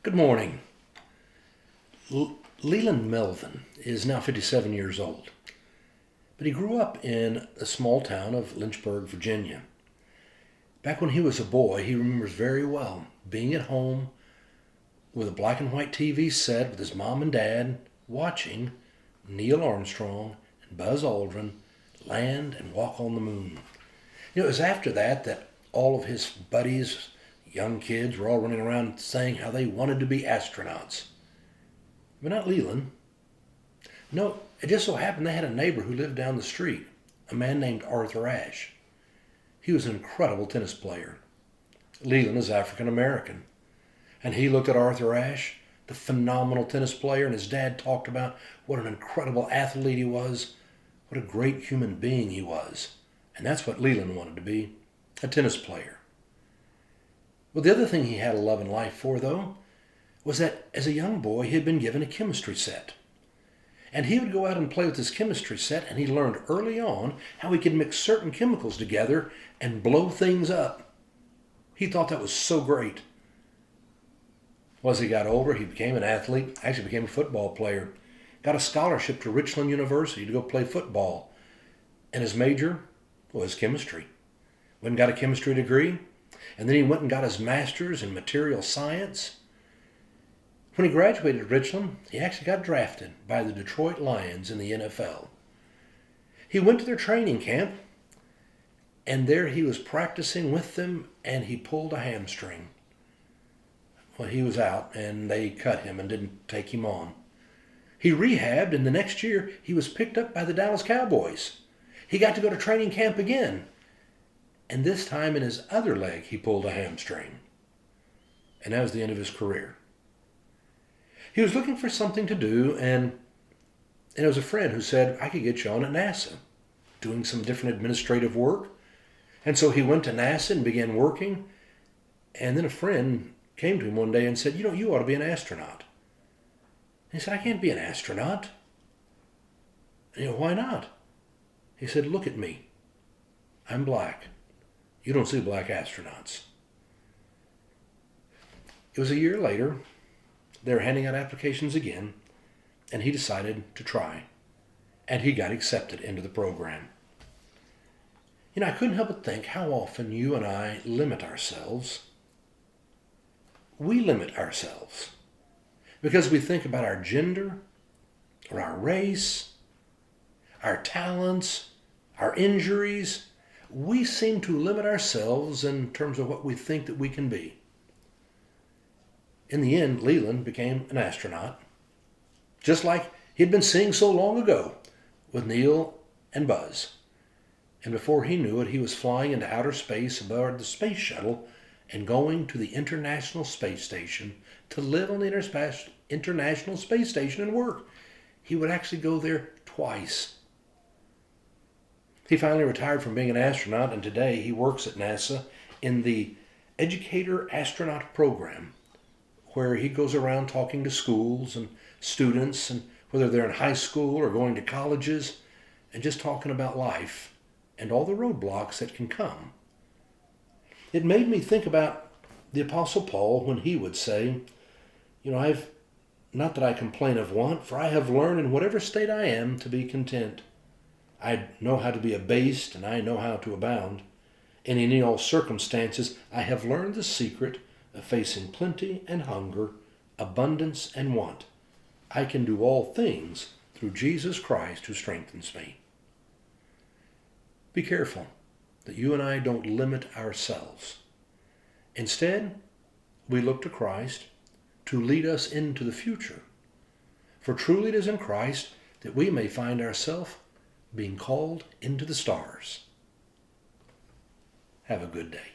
Good morning. Leland Melvin is now 57 years old, but he grew up in the small town of Lynchburg, Virginia. Back when he was a boy, he remembers very well being at home with a black and white TV set with his mom and dad watching Neil Armstrong and Buzz Aldrin land and walk on the moon. It was after that all of his buddies, young kids, were all running around saying how they wanted to be astronauts. But not Leland. No, it just so happened they had a neighbor who lived down the street, a man named Arthur Ashe. He was an incredible tennis player. Leland is African American. And he looked at Arthur Ashe, the phenomenal tennis player, and his dad talked about what an incredible athlete he was, what a great human being he was. And that's what Leland wanted to be, a tennis player. Well, the other thing he had a love and life for, though, was that as a young boy he had been given a chemistry set. And he would go out and play with his chemistry set, and he learned early on how he could mix certain chemicals together and blow things up. He thought that was so great. Well, as he got older, he became an athlete, actually became a football player, got a scholarship to Richland University to go play football. And his major was chemistry. Went and got a chemistry degree, and then he went and got his master's in material science. When he graduated at Richland, he actually got drafted by the Detroit Lions in the NFL. He went to their training camp, and there he was practicing with them, and he pulled a hamstring. Well, he was out, and they cut him and didn't take him on. He rehabbed, and the next year he was picked up by the Dallas Cowboys. He got to go to training camp again, and this time in his other leg he pulled a hamstring. And that was the end of his career. He was looking for something to do, and it was a friend who said, I could get you on at NASA, doing some different administrative work. And so he went to NASA and began working, and then a friend came to him one day and said, you ought to be an astronaut. And he said, I can't be an astronaut. And why not? He said, look at me. I'm black. You don't see black astronauts. It was a year later. They were handing out applications again, and he decided to try. And he got accepted into the program. I couldn't help but think how often you and I limit ourselves. We limit ourselves because we think about our gender or our race, our talents, our injuries. We seem to limit ourselves in terms of what we think that we can be. In the end, Leland became an astronaut, just like he'd been seeing so long ago with Neil and Buzz. And before he knew it, he was flying into outer space aboard the space shuttle and going to the International Space Station to live on the International Space Station and work. He would actually go there twice. He finally retired from being an astronaut, and today he works at NASA in the Educator Astronaut Program, where he goes around talking to schools and students, and whether they're in high school or going to colleges, and just talking about life and all the roadblocks that can come. It made me think about the Apostle Paul when he would say, I've not that I complain of want, for I have learned in whatever state I am to be content. I know how to be abased, and I know how to abound. And in all circumstances I have learned the secret of facing plenty and hunger, abundance and want. I can do all things through Jesus Christ who strengthens me. Be careful that you and I don't limit ourselves. Instead, we look to Christ to lead us into the future. For truly it is in Christ that we may find ourselves being called into the stars. Have a good day.